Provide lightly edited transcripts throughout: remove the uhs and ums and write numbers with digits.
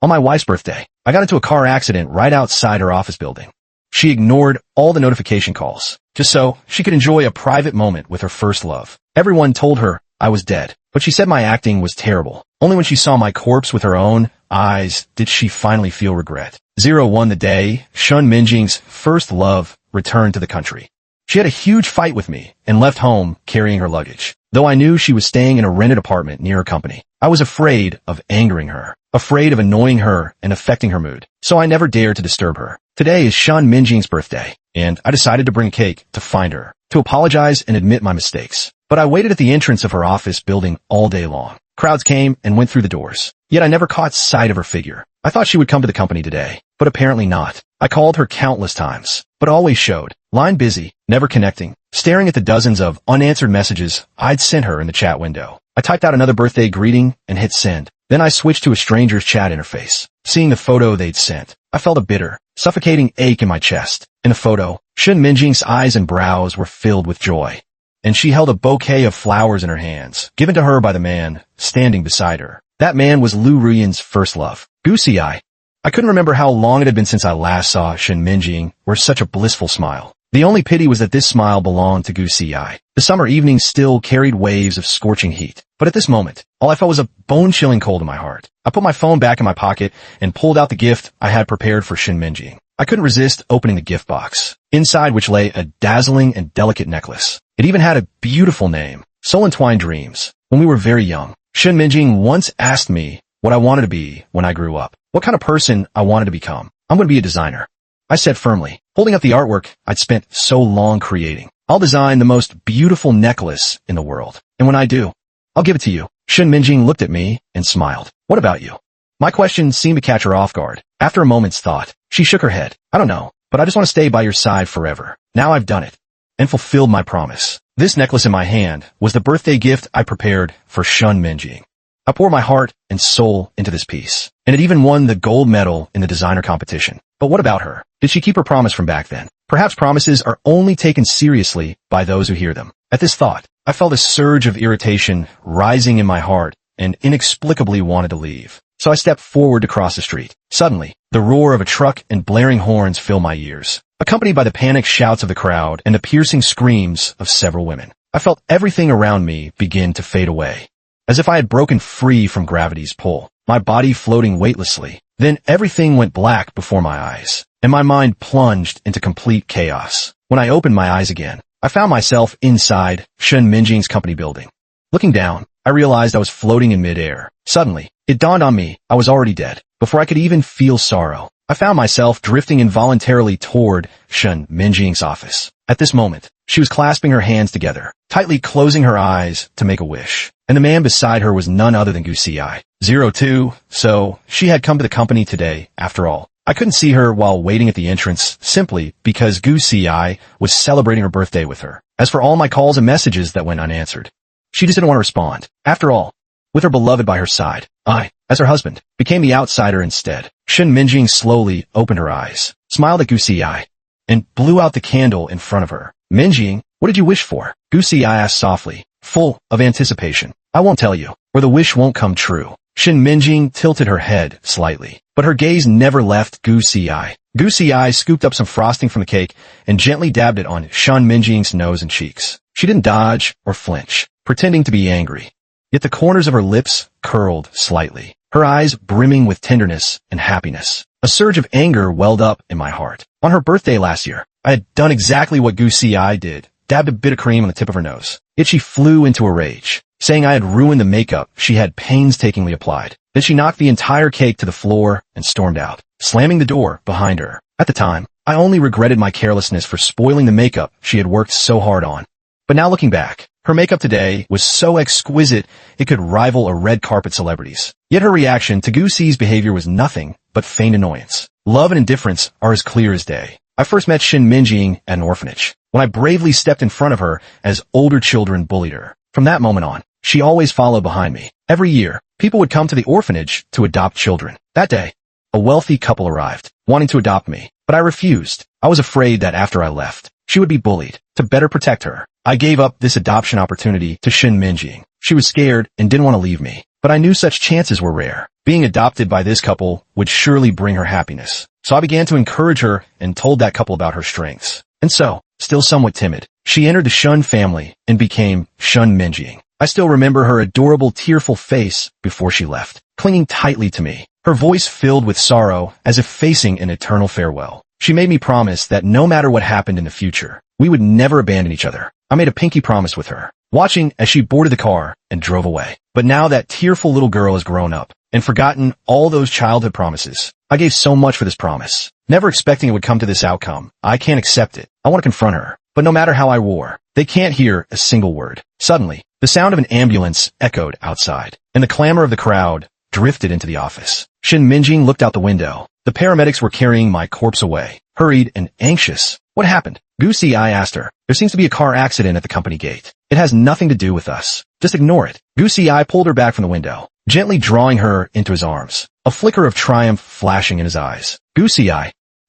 On my wife's birthday, I got into a car accident right outside her office building. She ignored all the notification calls, just so she could enjoy a private moment with her first love. Everyone told her I was dead, but she said my acting was terrible. Only when she saw my corpse with her own eyes did she finally feel regret. 01 the day Shun Minjing's first love returned to the country. She had a huge fight with me and left home carrying her luggage. Though I knew she was staying in a rented apartment near her company, I was afraid of angering her, afraid of annoying her and affecting her mood, so I never dared to disturb her. Today is Shun Minjing's birthday, and I decided to bring cake to find her, to apologize and admit my mistakes. But I waited at the entrance of her office building all day long. Crowds came and went through the doors, yet I never caught sight of her figure. I thought she would come to the company today, but apparently not. I called her countless times, but always showed line busy, never connecting, staring at the dozens of unanswered messages I'd sent her in the chat window. I typed out another birthday greeting and hit send. Then I switched to a stranger's chat interface. Seeing the photo they'd sent, I felt a bitter, suffocating ache in my chest. In the photo, Shun Minjing's eyes and brows were filled with joy, and she held a bouquet of flowers in her hands, given to her by the man standing beside her. That man was Lu Ruyan's first love, Gu Xiyai. I couldn't remember how long it had been since I last saw Shun Minjing wear such a blissful smile. The only pity was that this smile belonged to Gu Xiyai. The summer evenings still carried waves of scorching heat, but at this moment, all I felt was a bone-chilling cold in my heart. I put my phone back in my pocket and pulled out the gift I had prepared for Shun Minjing. I couldn't resist opening the gift box, inside which lay a dazzling and delicate necklace. It even had a beautiful name, Soul Entwined Dreams. When we were very young, Shun Minjing once asked me what I wanted to be when I grew up, what kind of person I wanted to become. I'm going to be a designer, I said firmly, holding up the artwork I'd spent so long creating. I'll design the most beautiful necklace in the world, and when I do, I'll give it to you. Shun Minjing looked at me and smiled. What about you? My question seemed to catch her off guard. After a moment's thought, she shook her head. I don't know, but I just want to stay by your side forever. Now I've done it and fulfilled my promise. This necklace in my hand was the birthday gift I prepared for Shun Minjing. I poured my heart and soul into this piece, and it even won the gold medal in the designer competition. But what about her? Did she keep her promise from back then? Perhaps promises are only taken seriously by those who hear them. At this thought, I felt a surge of irritation rising in my heart and inexplicably wanted to leave. So I stepped forward to cross the street. Suddenly, the roar of a truck and blaring horns filled my ears, accompanied by the panicked shouts of the crowd and the piercing screams of several women. I felt everything around me begin to fade away, as if I had broken free from gravity's pull, my body floating weightlessly. Then everything went black before my eyes, and my mind plunged into complete chaos. When I opened my eyes again, I found myself inside Shun Minjing's company building. Looking down, I realized I was floating in midair. Suddenly, it dawned on me I was already dead. Before I could even feel sorrow, I found myself drifting involuntarily toward Shun Minjing's office. At this moment, she was clasping her hands together, tightly closing her eyes to make a wish. And the man beside her was none other than Gu Xiyai. 02, so she had come to the company today, after all. I couldn't see her while waiting at the entrance simply because Gu Xiyai was celebrating her birthday with her. As for all my calls and messages that went unanswered, she just didn't want to respond. After all, with her beloved by her side, I, as her husband, became the outsider instead. Shun Minjing slowly opened her eyes, smiled at Gu Xiyai, and blew out the candle in front of her. Minjing, what did you wish for? Gu Xiyai asked softly, full of anticipation. I won't tell you, or the wish won't come true. Shun Minjing tilted her head slightly, but her gaze never left Gu Xiyai. Gu Xiyai scooped up some frosting from the cake and gently dabbed it on Shun Minjing's nose and cheeks. She didn't dodge or flinch, pretending to be angry. Yet the corners of her lips curled slightly, her eyes brimming with tenderness and happiness. A surge of anger welled up in my heart. On her birthday last year, I had done exactly what Gu Xiyai did, dabbed a bit of cream on the tip of her nose. Yet she flew into a rage, saying I had ruined the makeup she had painstakingly applied. Then she knocked the entire cake to the floor and stormed out, slamming the door behind her. At the time, I only regretted my carelessness for spoiling the makeup she had worked so hard on. But now looking back, her makeup today was so exquisite it could rival a red carpet celebrity's. Yet her reaction to Gu Xi's behavior was nothing but feigned annoyance. Love and indifference are as clear as day. I first met Shun Minjing at an orphanage, when I bravely stepped in front of her as older children bullied her. From that moment on, she always followed behind me. Every year, people would come to the orphanage to adopt children. That day, a wealthy couple arrived, wanting to adopt me, but I refused. I was afraid that after I left, she would be bullied. To better protect her, I gave up this adoption opportunity to Shun Minjing. She was scared and didn't want to leave me, but I knew such chances were rare. Being adopted by this couple would surely bring her happiness. So I began to encourage her and told that couple about her strengths. And so, still somewhat timid, she entered the Shun family and became Shun Minjing. I still remember her adorable, tearful face before she left, clinging tightly to me, her voice filled with sorrow as if facing an eternal farewell. She made me promise that no matter what happened in the future, we would never abandon each other. I made a pinky promise with her, watching as she boarded the car and drove away. But now that tearful little girl has grown up and forgotten all those childhood promises. I gave so much for this promise, never expecting it would come to this outcome. I can't accept it. I want to confront her. But no matter how I roar, they can't hear a single word. Suddenly, the sound of an ambulance echoed outside, and the clamor of the crowd drifted into the office. Shun Minjing looked out the window. The paramedics were carrying my corpse away, hurried and anxious. What happened? Gu Si asked her. There seems to be a car accident at the company gate. It has nothing to do with us. Just ignore it. Gu Si pulled her back from the window, gently drawing her into his arms, a flicker of triumph flashing in his eyes. Gu Si.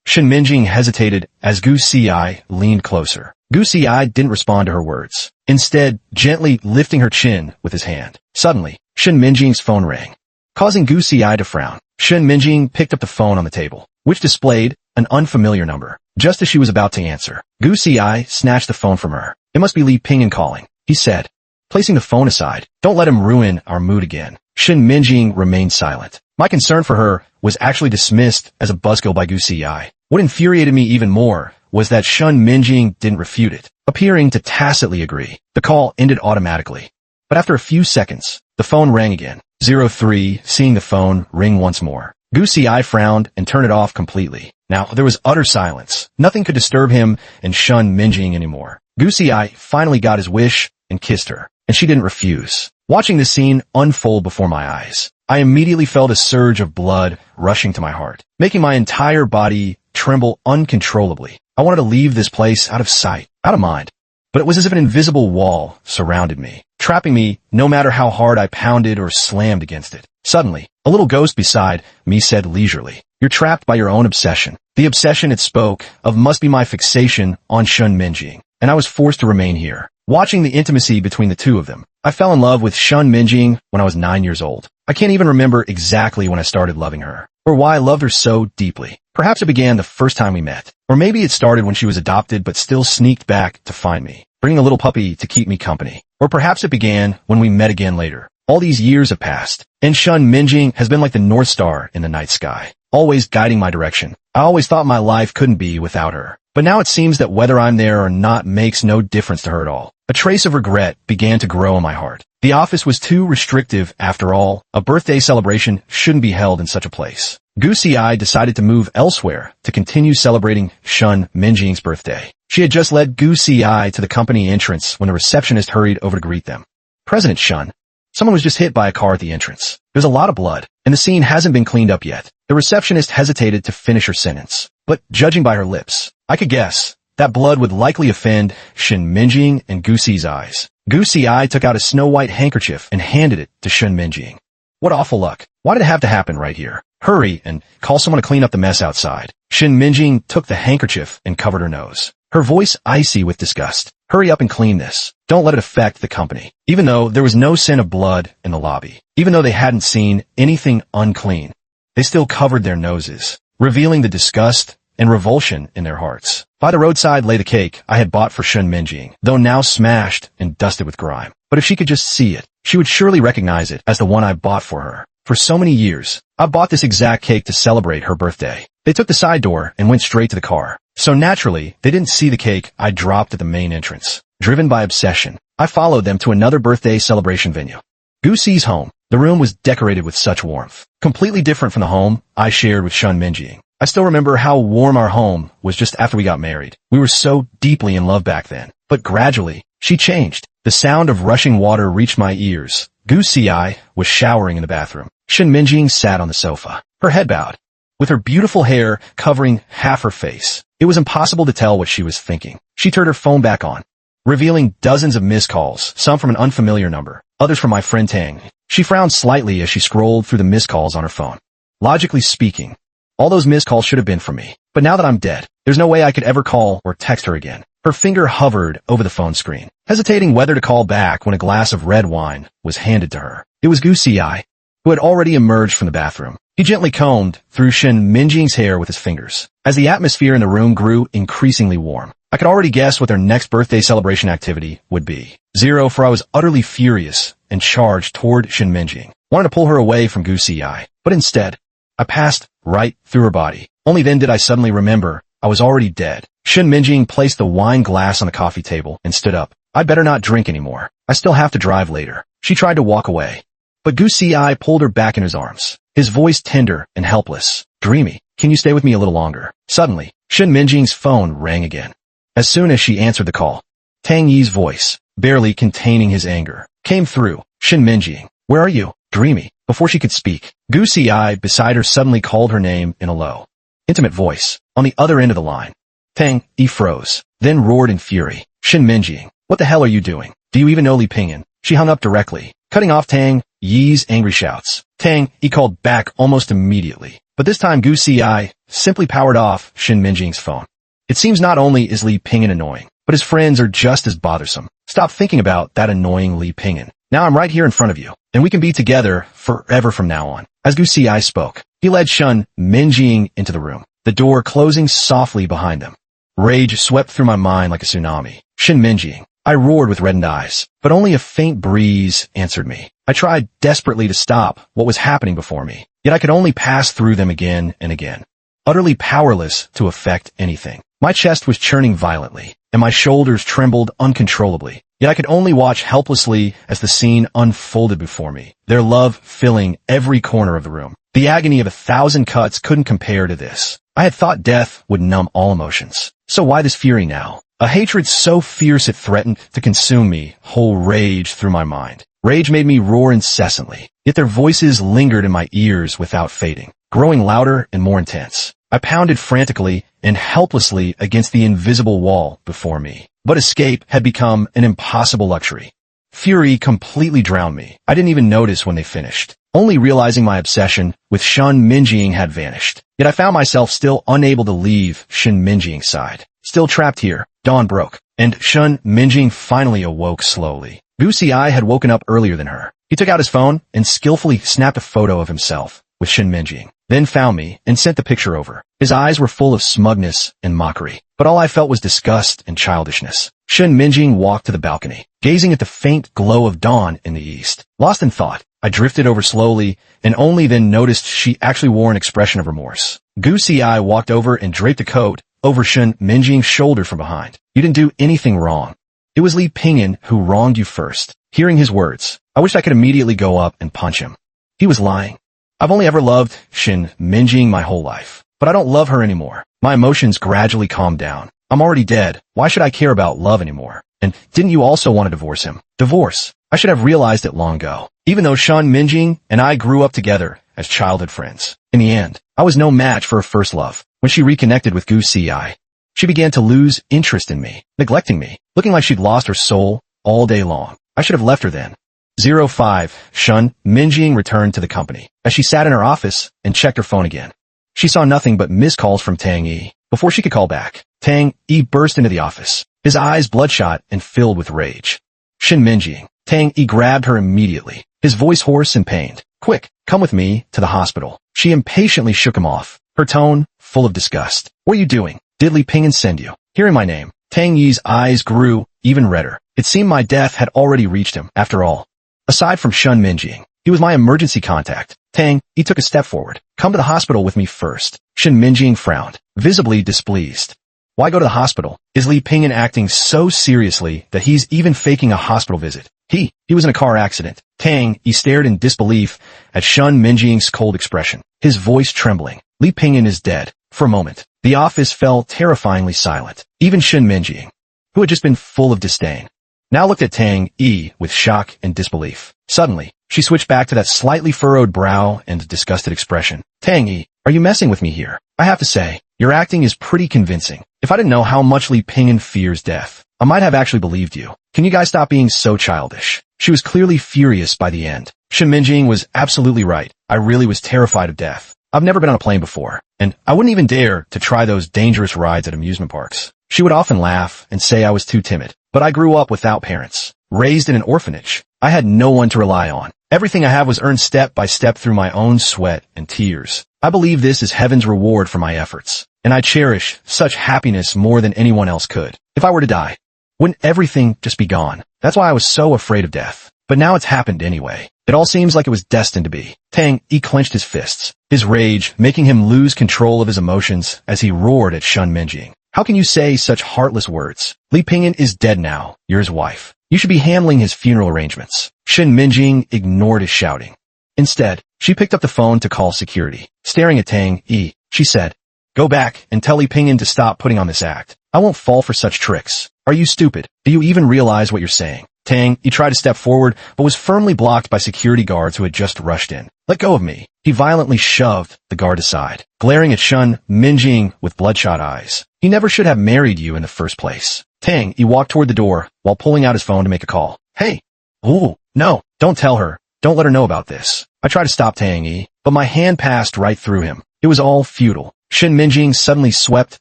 Shun Minjing hesitated as Gu Si leaned closer. Gu Si didn't respond to her words, instead gently lifting her chin with his hand. Suddenly, Shun Minjing's phone rang, causing Gu Si to frown. Shun Minjing picked up the phone on the table, which displayed an unfamiliar number. Just as she was about to answer, Gu Si snatched the phone from her. It must be Li Pingyan calling, he said, placing the phone aside. Don't let him ruin our mood again. Shun Minjing remained silent. My concern for her was actually dismissed as a buzzkill by Gu Si. What infuriated me even more was that Shun Minjing didn't refute it, appearing to tacitly agree. The call ended automatically. But after a few seconds, the phone rang again. 03, seeing the phone ring once more. Gu Si frowned and turned it off completely. Now, there was utter silence. Nothing could disturb him and Shun Minjing anymore. Gu Si finally got his wish and kissed her, and she didn't refuse. Watching this scene unfold before my eyes, I immediately felt a surge of blood rushing to my heart, making my entire body tremble uncontrollably. I wanted to leave this place out of sight, out of mind. But it was as if an invisible wall surrounded me, trapping me no matter how hard I pounded or slammed against it. Suddenly, a little ghost beside me said leisurely, "You're trapped by your own obsession." The obsession it spoke of must be my fixation on Shun Minjing, and I was forced to remain here. Watching the intimacy between the two of them, I fell in love with Shun Minjing when I was 9 years old. I can't even remember exactly when I started loving her, or why I loved her so deeply. Perhaps it began the first time we met, or maybe it started when she was adopted but still sneaked back to find me, bringing a little puppy to keep me company. Or perhaps it began when we met again later. All these years have passed, and Shun Minjing has been like the North Star in the night sky, always guiding my direction. I always thought my life couldn't be without her. But now it seems that whether I'm there or not makes no difference to her at all. A trace of regret began to grow in my heart. The office was too restrictive after all. A birthday celebration shouldn't be held in such a place. Gu Si decided to move elsewhere to continue celebrating Shun Minjing's birthday. She had just led Gu Si to the company entrance when the receptionist hurried over to greet them. "President Shun, someone was just hit by a car at the entrance. There's a lot of blood, and the scene hasn't been cleaned up yet." The receptionist hesitated to finish her sentence, but judging by her lips, I could guess that blood would likely offend Shun Minjing and Gu Si's eyes. Gu Si took out a snow-white handkerchief and handed it to Shun Minjing. "What awful luck. Why did it have to happen right here? Hurry and call someone to clean up the mess outside." Shun Minjing took the handkerchief and covered her nose, her voice icy with disgust. "Hurry up and clean this. Don't let it affect the company." Even though there was no scent of blood in the lobby, even though they hadn't seen anything unclean, they still covered their noses, revealing the disgust and revulsion in their hearts. By the roadside lay the cake I had bought for Shun Minjing, though now smashed and dusted with grime. But if she could just see it, she would surely recognize it as the one I bought for her. For so many years, I bought this exact cake to celebrate her birthday. They took the side door and went straight to the car. So naturally, they didn't see the cake I dropped at the main entrance. Driven by obsession, I followed them to another birthday celebration venue. Gu Si's home. The room was decorated with such warmth, completely different from the home I shared with Shun Minjing. I still remember how warm our home was just after we got married. We were so deeply in love back then. But gradually, she changed. The sound of rushing water reached my ears. Gu Si was showering in the bathroom. Shun Minjing sat on the sofa, her head bowed, with her beautiful hair covering half her face. It was impossible to tell what she was thinking. She turned her phone back on, revealing dozens of missed calls, some from an unfamiliar number, others from my friend Tang. She frowned slightly as she scrolled through the missed calls on her phone. Logically speaking, all those missed calls should have been from me. But now that I'm dead, there's no way I could ever call or text her again. Her finger hovered over the phone screen, hesitating whether to call back when a glass of red wine was handed to her. It was Gu Xiai, who had already emerged from the bathroom. He gently combed through Shen Minjing's hair with his fingers. As the atmosphere in the room grew increasingly warm, I could already guess what their next birthday celebration activity would be. For I was utterly furious and charged toward Shen Minjing, wanted to pull her away from Gu Xiai, but instead, I passed right through her body. Only then did I suddenly remember I was already dead. Shen Minjing placed the wine glass on the coffee table and stood up. I'd better not drink anymore. I still have to drive later. She tried to walk away, but Gu Xiai pulled her back in his arms, his voice tender and helpless. Dreamy, can you stay with me a little longer? Suddenly, Shen Minjing's phone rang again. As soon as she answered the call, Tang Yi's voice, barely containing his anger, came through. Shen Minjing, where are you? Dreamy. Before she could speak, Gu Xiai beside her suddenly called her name in a low, intimate voice. On the other end of the line, Tang Yi froze, then roared in fury. Shen Minjing, what the hell are you doing? Do you even know Li Pingyan? She hung up directly, cutting off Tang Yi's angry shouts. Tang Yi called back almost immediately, but this time Gu Xiai simply powered off Shen Minjing's phone. It seems not only is Li Pingyan annoying, but his friends are just as bothersome. Stop thinking about that annoying Li Pingyan. Now I'm right here in front of you, and we can be together forever from now on. As Gu Xiai spoke, he led Shen Minjing into the room, the door closing softly behind them. Rage swept through my mind like a tsunami. Shen Minjing, I roared with reddened eyes, but only a faint breeze answered me. I tried desperately to stop what was happening before me, yet I could only pass through them again and again, utterly powerless to affect anything. My chest was churning violently, and my shoulders trembled uncontrollably, yet I could only watch helplessly as the scene unfolded before me, their love filling every corner of the room. The agony of 1,000 cuts couldn't compare to this. I had thought death would numb all emotions. So why this fury now? A hatred so fierce it threatened to consume me, whole rage through my mind. Rage made me roar incessantly, yet their voices lingered in my ears without fading, growing louder and more intense. I pounded frantically and helplessly against the invisible wall before me, but escape had become an impossible luxury. Fury completely drowned me. I didn't even notice when they finished, only realizing my obsession with Shen Minjing had vanished. Yet I found myself still unable to leave Shen Minjing's side. Still trapped here, dawn broke, and Shen Minjing finally awoke slowly. Gu Xiai had woken up earlier than her. He took out his phone and skillfully snapped a photo of himself with Shen Minjing, then found me and sent the picture over. His eyes were full of smugness and mockery, but all I felt was disgust and childishness. Shen Minjing walked to the balcony, gazing at the faint glow of dawn in the east. Lost in thought, I drifted over slowly and only then noticed she actually wore an expression of remorse. Gu Xiai walked over and draped a coat over Shen Minjing's shoulder from behind. You didn't do anything wrong. It was Li Pingyan who wronged you first. Hearing his words, I wished I could immediately go up and punch him. He was lying. I've only ever loved Shen Minjing my whole life, but I don't love her anymore. My emotions gradually calmed down. I'm already dead. Why should I care about love anymore? And didn't you also want to divorce him? Divorce? I should have realized it long ago. Even though Shen Minjing and I grew up together as childhood friends, in the end, I was no match for her first love. When she reconnected with Gu Xiai, she began to lose interest in me, neglecting me, looking like she'd lost her soul all day long. I should have left her then. 05. Shen Minjing returned to the company. As she sat in her office and checked her phone again, she saw nothing but missed calls from Tang Yi. Before she could call back, Tang Yi burst into the office, his eyes bloodshot and filled with rage. Shen Minjing. Tang Yi grabbed her immediately, his voice hoarse and pained. Quick, come with me to the hospital. She impatiently shook him off, her tone full of disgust. What are you doing? Did Li Pingyan send you? Hearing my name, Tang Yi's eyes grew even redder. It seemed my death had already reached him, after all. Aside from Shen Minjing, he was my emergency contact. Tang Yi took a step forward. Come to the hospital with me first. Shen Minjing frowned, visibly displeased. Why go to the hospital? Is Li Pingyan acting so seriously that he's even faking a hospital visit? He was in a car accident. Tang Yi stared in disbelief at Shen Minjing's cold expression, his voice trembling. Li Pingyan is dead. For a moment, the office fell terrifyingly silent. Even Shen Minjing, who had just been full of disdain, now looked at Tang Yi with shock and disbelief. Suddenly, she switched back to that slightly furrowed brow and disgusted expression. Tang Yi, are you messing with me here? I have to say, your acting is pretty convincing. If I didn't know how much Li Pingyan fears death, I might have actually believed you. Can you guys stop being so childish? She was clearly furious by the end. Shen Minjing was absolutely right. I really was terrified of death. I've never been on a plane before, and I wouldn't even dare to try those dangerous rides at amusement parks. She would often laugh and say I was too timid, but I grew up without parents, raised in an orphanage. I had no one to rely on. Everything I have was earned step by step through my own sweat and tears. I believe this is heaven's reward for my efforts, and I cherish such happiness more than anyone else could. If I were to die, wouldn't everything just be gone? That's why I was so afraid of death. But now it's happened anyway. It all seems like it was destined to be. Tang Yi clenched his fists, his rage making him lose control of his emotions as he roared at Shen Minjing. How can you say such heartless words? Li Pingyan is dead now. You're his wife. You should be handling his funeral arrangements. Shen Minjing ignored his shouting. Instead, she picked up the phone to call security. Staring at Tang Yi, she said, "Go back and tell Li Pingyan to stop putting on this act. I won't fall for such tricks. Are you stupid? Do you even realize what you're saying?" Tang Yi tried to step forward, but was firmly blocked by security guards who had just rushed in. "Let go of me." He violently shoved the guard aside, glaring at Shen Minjing with bloodshot eyes. "He never should have married you in the first place." Tang Yi walked toward the door while pulling out his phone to make a call. "Hey! Ooh, no, don't tell her. Don't let her know about this." I tried to stop Tang Yi, but my hand passed right through him. It was all futile. Shen Minjing suddenly swept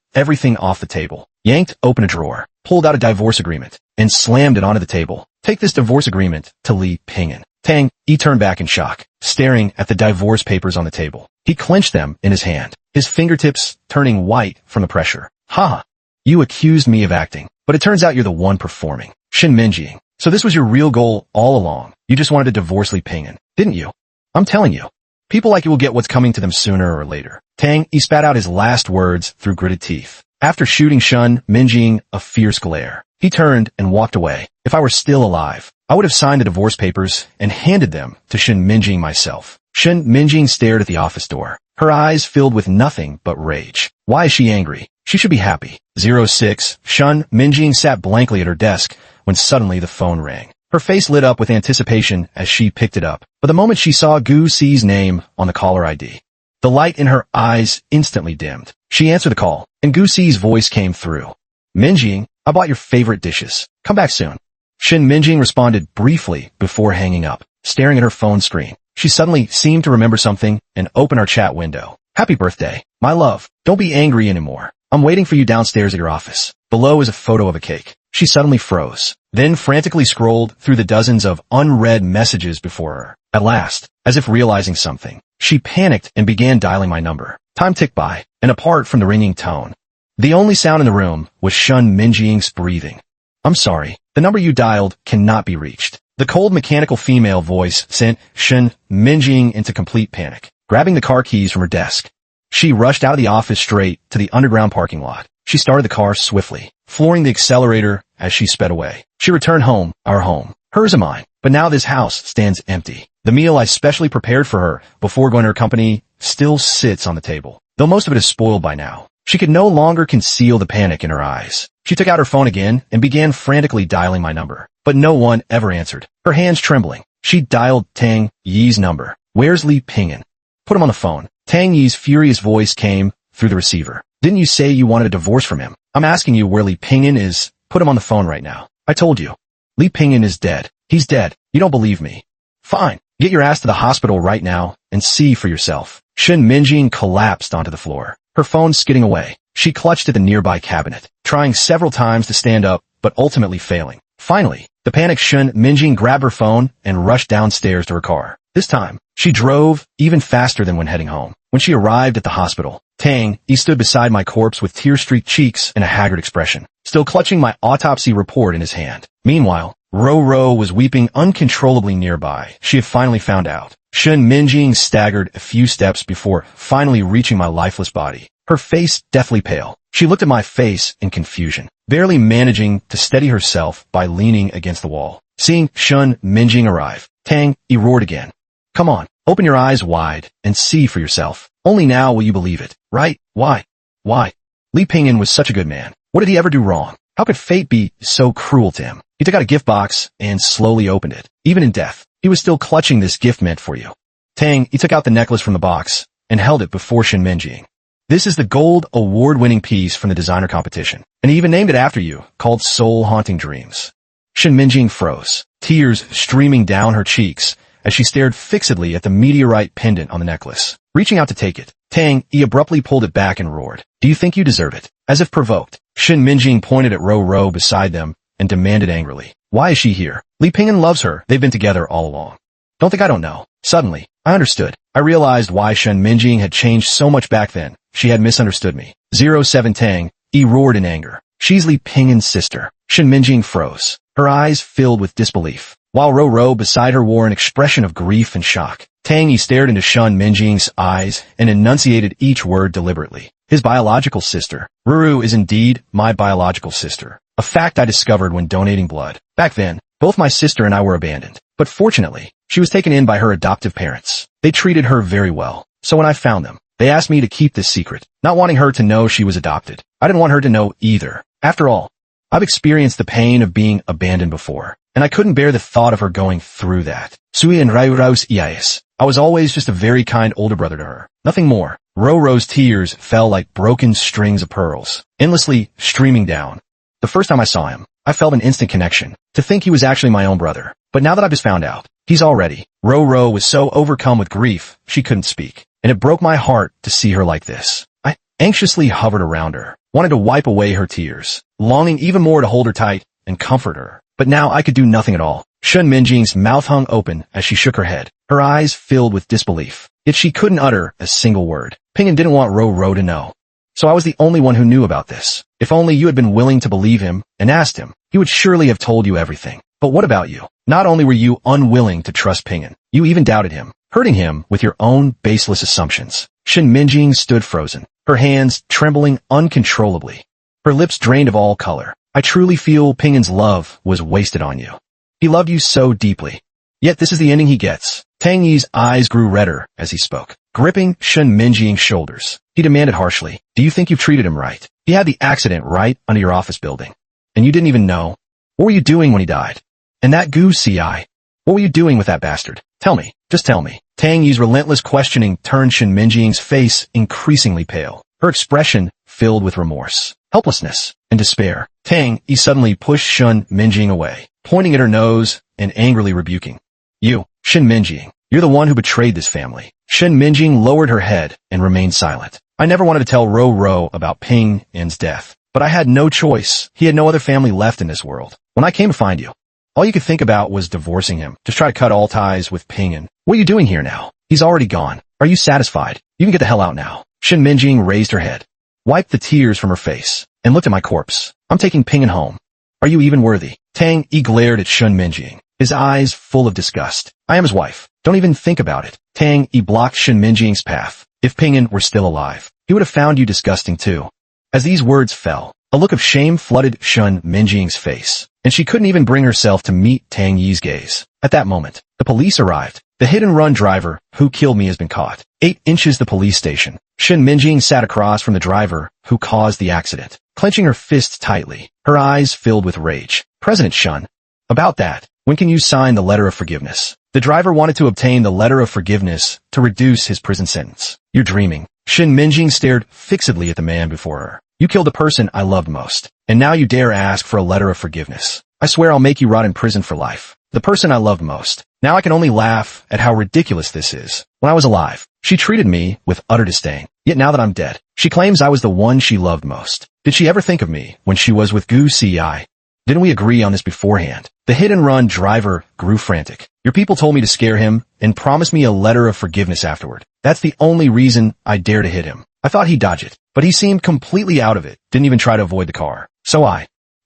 everything off the table, yanked open a drawer, pulled out a divorce agreement, and slammed it onto the table. "Take this divorce agreement to Li Pingyan." Tang Yi turned back in shock, staring at the divorce papers on the table. He clenched them in his hand, his fingertips turning white from the pressure. "Ha! You accused me of acting, but it turns out you're the one performing." Shen Minjing. "So this was your real goal all along. You just wanted to divorce Li Pingyan, didn't you? I'm telling you, people like you will get what's coming to them sooner or later." Tang Yi spat out his last words through gritted teeth. After shooting Shen Minjing a fierce glare, he turned and walked away. If I were still alive, I would have signed the divorce papers and handed them to Shen Minjing myself. Shen Minjing stared at the office door, her eyes filled with nothing but rage. Why is she angry? She should be happy. 06. Shen Minjing sat blankly at her desk when suddenly the phone rang. Her face lit up with anticipation as she picked it up, but the moment she saw Gu Si's name on the caller ID, the light in her eyes instantly dimmed. She answered the call, and Gu Si's voice came through. "Minjing, I bought your favorite dishes. Come back soon." Shen Minjing responded briefly before hanging up, staring at her phone screen. She suddenly seemed to remember something and opened our chat window. "Happy birthday, my love. Don't be angry anymore. I'm waiting for you downstairs at your office. Below is a photo of a cake." She suddenly froze, then frantically scrolled through the dozens of unread messages before her. At last, as if realizing something, she panicked and began dialing my number. Time ticked by, and apart from the ringing tone, the only sound in the room was Shen Minjing's breathing. "I'm sorry, the number you dialed cannot be reached." The cold mechanical female voice sent Shen Minjing into complete panic. Grabbing the car keys from her desk, she rushed out of the office straight to the underground parking lot. She started the car swiftly, flooring the accelerator as she sped away. She returned home, our home, hers and mine. But now this house stands empty. The meal I specially prepared for her before going to her company still sits on the table, though most of it is spoiled by now. She could no longer conceal the panic in her eyes. She took out her phone again and began frantically dialing my number, but no one ever answered. Her hands trembling, she dialed Tang Yi's number. "Where's Li Pingyan? Put him on the phone." Tang Yi's furious voice came through the receiver. "Didn't you say you wanted a divorce from him? I'm asking you where Li Pingyan is. Put him on the phone right now." "I told you. Li Pingyan is dead. He's dead. You don't believe me? Fine. Get your ass to the hospital right now and see for yourself." Shen Minjing collapsed onto the floor, her phone skidding away. She clutched at the nearby cabinet, trying several times to stand up, but ultimately failing. Finally, the panicked Shen Minjing grabbed her phone and rushed downstairs to her car. This time, she drove even faster than when heading home. When she arrived at the hospital, Tang Yi stood beside my corpse with tear-streaked cheeks and a haggard expression, still clutching my autopsy report in his hand. Meanwhile, Ro was weeping uncontrollably nearby. She had finally found out. Shen Minjing staggered a few steps before finally reaching my lifeless body, her face deathly pale. She looked at my face in confusion, barely managing to steady herself by leaning against the wall. Seeing Shen Minjing arrive, Tang Yi roared again. "Come on, open your eyes wide and see for yourself. Only now will you believe it, right? Why? Li Pingyan was such a good man. What did he ever do wrong? How could fate be so cruel to him?" He took out a gift box and slowly opened it. Even in death, he was still clutching this gift meant for you. Tang Yi took out the necklace from the box and held it before Shen Minjing. "This is the gold award-winning piece from the designer competition, and he even named it after you, called Soul Haunting Dreams." Shen Minjing froze, tears streaming down her cheeks as she stared fixedly at the meteorite pendant on the necklace. Reaching out to take it, Tang Yi abruptly pulled it back and roared, "Do you think you deserve it?" As if provoked, Shen Minjing pointed at Ro beside them and demanded angrily, Why is she here? Li Ping'an loves her. They've been together all along. Don't think I don't know. Suddenly, I understood. I realized why Shen Minjing had changed so much back then. She had misunderstood me. 07 Tang, he roared in anger. She's Li Ping'an's sister. Shen Minjing froze. Her eyes filled with disbelief, while Ro Ro beside her wore an expression of grief and shock. Tang Yi stared into Shen Minjing's eyes and enunciated each word deliberately. His biological sister. Ruru is indeed my biological sister. A fact I discovered when donating blood. Back then, both my sister and I were abandoned. But fortunately, she was taken in by her adoptive parents. They treated her very well. So when I found them, they asked me to keep this secret, not wanting her to know she was adopted. I didn't want her to know either. After all, I've experienced the pain of being abandoned before, and I couldn't bear the thought of her going through that. Sui and Rauraus Iais. I was always just a very kind older brother to her. Nothing more. Ro-Ro's tears fell like broken strings of pearls, endlessly streaming down. The first time I saw him, I felt an instant connection. To think he was actually my own brother. But now that I've just found out, he's already. Ro-Ro was so overcome with grief, she couldn't speak. And it broke my heart to see her like this. I anxiously hovered around her, wanted to wipe away her tears, longing even more to hold her tight and comfort her. But now I could do nothing at all. Shen Minjing's mouth hung open as she shook her head, her eyes filled with disbelief. Yet she couldn't utter a single word. Ping'an didn't want Ro-Ro to know. So I was the only one who knew about this. If only you had been willing to believe him and asked him, he would surely have told you everything. But what about you? Not only were you unwilling to trust Ping'an, you even doubted him, hurting him with your own baseless assumptions. Shen Minjing stood frozen, her hands trembling uncontrollably, her lips drained of all color. I truly feel Ping'an's love was wasted on you. He loved you so deeply. Yet this is the ending he gets. Tang Yi's eyes grew redder as he spoke, gripping Shen Minjing's shoulders. He demanded harshly, do you think you've treated him right? He had the accident right under your office building. And you didn't even know? What were you doing when he died? And that Gu Ci, what were you doing with that bastard? Tell me, just tell me. Tang Yi's relentless questioning turned Shen Minjing's face increasingly pale, her expression filled with remorse, helplessness, and despair. Tang Yi suddenly pushed Shen Minjing away, pointing at her nose and angrily rebuking. You, Shen Minjing, you're the one who betrayed this family. Shen Minjing lowered her head and remained silent. I never wanted to tell Ro-Ro about Ping'an's death, but I had no choice. He had no other family left in this world. When I came to find you, all you could think about was divorcing him. Just try to cut all ties with Ping'an. What are you doing here now? He's already gone. Are you satisfied? You can get the hell out now. Shen Minjing raised her head, wiped the tears from her face, and looked at my corpse. I'm taking Ping'an home. Are you even worthy? Tang Yi glared at Shen Minjing, his eyes full of disgust. I am his wife. Don't even think about it. Tang Yi blocked Shen Minjing's path. If Ping'an were still alive, he would have found you disgusting too. As these words fell, a look of shame flooded Shen Minjing's face, and she couldn't even bring herself to meet Tang Yi's gaze. At that moment, the police arrived. The hit-and-run driver who killed me has been caught. 8 inches the police station. Shen Minjing sat across from the driver who caused the accident, clenching her fists tightly, her eyes filled with rage. President Shen. About that, when can you sign the letter of forgiveness? The driver wanted to obtain the letter of forgiveness to reduce his prison sentence. You're dreaming. Shen Minjing stared fixedly at the man before her. You killed the person I loved most, and now you dare ask for a letter of forgiveness. I swear I'll make you rot in prison for life. The person I loved most. Now I can only laugh at how ridiculous this is. When I was alive, she treated me with utter disdain. Yet now that I'm dead, she claims I was the one she loved most. Did she ever think of me when she was with Gu Ci? Didn't we agree on this beforehand? The hit-and-run driver grew frantic. Your people told me to scare him and promised me a letter of forgiveness afterward. That's the only reason I dare to hit him. I thought he'd dodge it, but he seemed completely out of it, didn't even try to avoid the car. So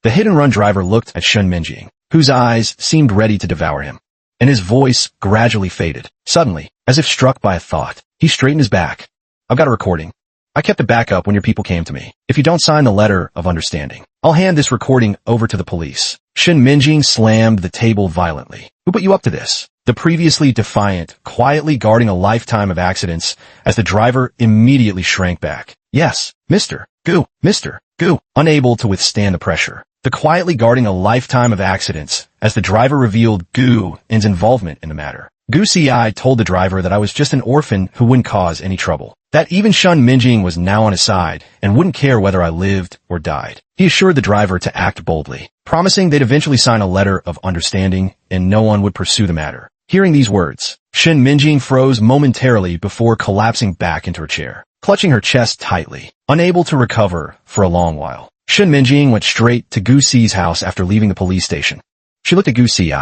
the hit-and-run driver looked at Shen Minjing, whose eyes seemed ready to devour him, and his voice gradually faded. Suddenly, as if struck by a thought, he straightened his back. I've got a recording. I kept it back up when your people came to me. If you don't sign the letter of understanding, I'll hand this recording over to the police. Shen Minjing slammed the table violently. Who put you up to this? The previously defiant, quietly guarding a lifetime of accidents as the driver immediately shrank back. Yes, Mr. Gu. Unable to withstand the pressure. The quietly guarding a lifetime of accidents as the driver revealed Gu's involvement in the matter. Gu Ci told the driver that I was just an orphan who wouldn't cause any trouble. That even Shen Minjing was now on his side and wouldn't care whether I lived or died. He assured the driver to act boldly, promising they'd eventually sign a letter of understanding and no one would pursue the matter. Hearing these words, Shen Minjing froze momentarily before collapsing back into her chair, clutching her chest tightly, unable to recover for a long while. Shen Minjing went straight to Gu Ci's house after leaving the police station. She looked at Gu Xi,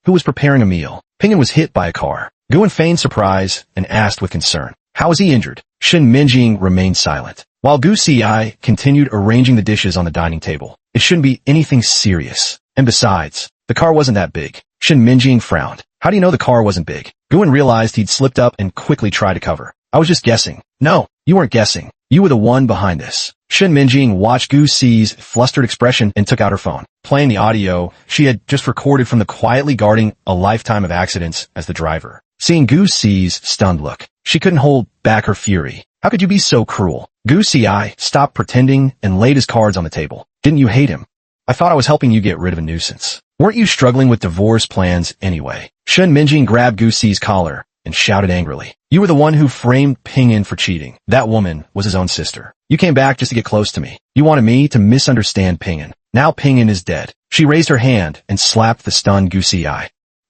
who was preparing a meal. Ping'an was hit by a car. Gu feigned surprise and asked with concern, "How is he injured?" Shen Minjing remained silent, while Gu Xi continued arranging the dishes on the dining table. It shouldn't be anything serious. And besides, the car wasn't that big. Shen Minjing frowned. How do you know the car wasn't big? Guan realized he'd slipped up and quickly tried to cover. I was just guessing. No, you weren't guessing. You were the one behind this. Shen Minjing watched Gu Xi's flustered expression and took out her phone, playing the audio she had just recorded from the quietly guarding a lifetime of accidents as the driver. Seeing Gu Xi's stunned look, she couldn't hold back her fury. How could you be so cruel? Gu Xi stopped pretending and laid his cards on the table. Didn't you hate him? I thought I was helping you get rid of a nuisance. Weren't you struggling with divorce plans anyway? Shen Minjing grabbed Gu Xi's collar and shouted angrily. You were the one who framed Ping'an for cheating. That woman was his own sister. You came back just to get close to me. You wanted me to misunderstand Ping'an. Now Ping'an is dead. She raised her hand and slapped the stunned Gu Xi.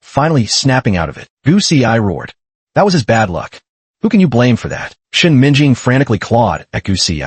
Finally snapping out of it, Gu Xi roared. That was his bad luck. Who can you blame for that? Shen Minjing frantically clawed at Gu Xi.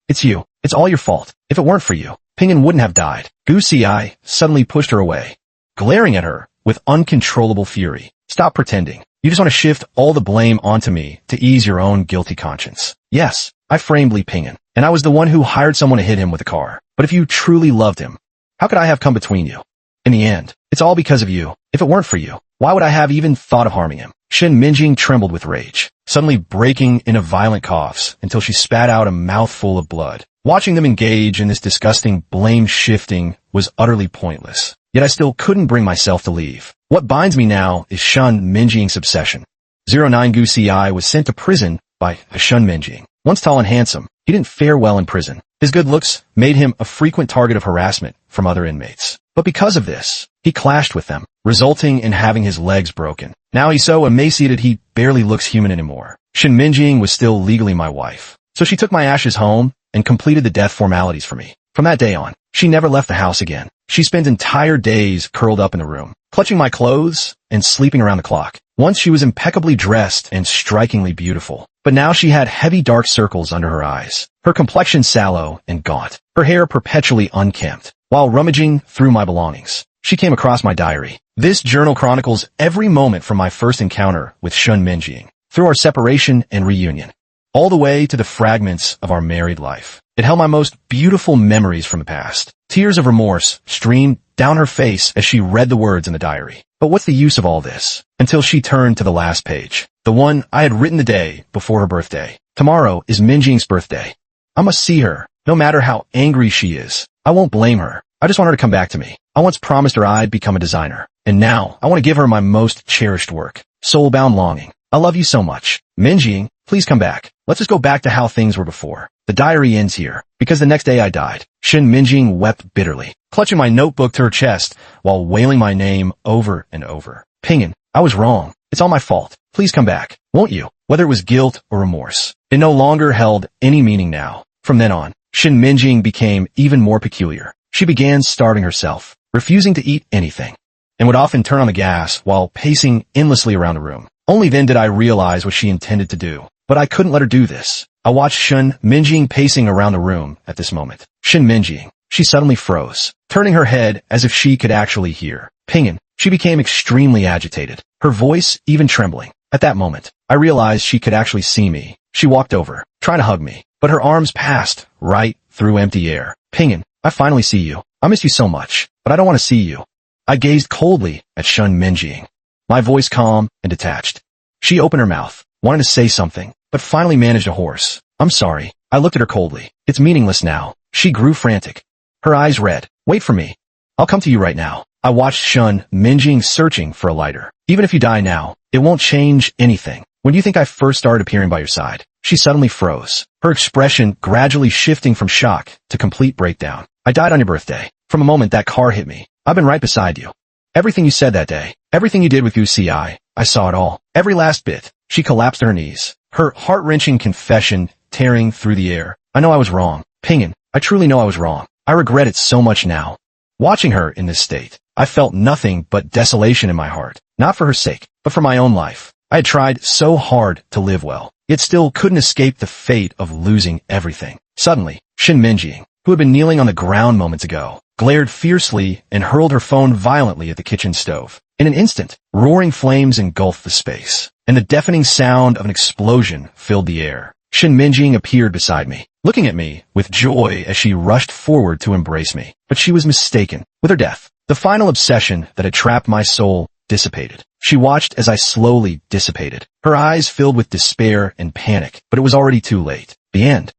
It's you. It's all your fault. If it weren't for you, Ping'an wouldn't have died. Gu Xi suddenly pushed her away, glaring at her with uncontrollable fury. Stop pretending. You just want to shift all the blame onto me to ease your own guilty conscience. Yes, I framed Li Ping'an, and I was the one who hired someone to hit him with a car. But if you truly loved him, how could I have come between you? In the end, it's all because of you. If it weren't for you, why would I have even thought of harming him? Shen Minjing trembled with rage, suddenly breaking into violent coughs until she spat out a mouthful of blood. Watching them engage in this disgusting blame-shifting was utterly pointless. Yet I still couldn't bring myself to leave. What binds me now is Shen Minjing's obsession. 09 Gu Xi was sent to prison by Shen Minjing. Once tall and handsome, he didn't fare well in prison. His good looks made him a frequent target of harassment from other inmates. But because of this, he clashed with them, resulting in having his legs broken. Now he's so emaciated he barely looks human anymore. Shen Minjing was still legally my wife, so she took my ashes home and completed the death formalities for me. From that day on, she never left the house again. She spent entire days curled up in a room, clutching my clothes and sleeping around the clock. Once she was impeccably dressed and strikingly beautiful, but now she had heavy dark circles under her eyes, her complexion sallow and gaunt, her hair perpetually unkempt. While rummaging through my belongings, she came across my diary. This journal chronicles every moment from my first encounter with Shen Minjing, through our separation and reunion, all the way to the fragments of our married life. It held my most beautiful memories from the past. Tears of remorse streamed down her face as she read the words in the diary. But what's the use of all this? Until she turned to the last page, the one I had written the day before her birthday. Tomorrow is Minjing's birthday. I must see her, no matter how angry she is. I won't blame her. I just want her to come back to me. I once promised her I'd become a designer, and now I want to give her my most cherished work. Soulbound longing. I love you so much. Minjing, please come back. Let's just go back to how things were before. The diary ends here, because the next day I died. Shen Minjing wept bitterly, clutching my notebook to her chest while wailing my name over and over. Ping'an, I was wrong. It's all my fault. Please come back, won't you? Whether it was guilt or remorse, it no longer held any meaning now. From then on, Shen Minjing became even more peculiar. She began starving herself, refusing to eat anything, and would often turn on the gas while pacing endlessly around the room. Only then did I realize what she intended to do. But I couldn't let her do this. I watched Shen Minjing pacing around the room at this moment. Shen Minjing. She suddenly froze, turning her head as if she could actually hear. Ping'an. She became extremely agitated, her voice even trembling. At that moment, I realized she could actually see me. She walked over, trying to hug me, but her arms passed right through empty air. Ping'an, I finally see you. I miss you so much, but I don't want to see you. I gazed coldly at Shen Minjing, my voice calm and detached. She opened her mouth, wanted to say something, but finally managed a hoarse, I'm sorry. I looked at her coldly. It's meaningless now. She grew frantic, her eyes red. Wait for me. I'll come to you right now. I watched Shen Minjing searching for a lighter. Even if you die now, it won't change anything. When do you think I first started appearing by your side? She suddenly froze, her expression gradually shifting from shock to complete breakdown. I died on your birthday. From the moment that car hit me, I've been right beside you. Everything you said that day, everything you did with Gu Xi, I saw it all. Every last bit. She collapsed to her knees, her heart-wrenching confession tearing through the air. I know I was wrong. Ping'an, I truly know I was wrong. I regret it so much now. Watching her in this state, I felt nothing but desolation in my heart. Not for her sake, but for my own life. I had tried so hard to live well, yet still couldn't escape the fate of losing everything. Suddenly, Shen Minjing, who had been kneeling on the ground moments ago, glared fiercely, and hurled her phone violently at the kitchen stove. In an instant, roaring flames engulfed the space, and the deafening sound of an explosion filled the air. Shin Minjing appeared beside me, looking at me with joy as she rushed forward to embrace me. But she was mistaken. With her death, the final obsession that had trapped my soul dissipated. She watched as I slowly dissipated, her eyes filled with despair and panic, but it was already too late. The end.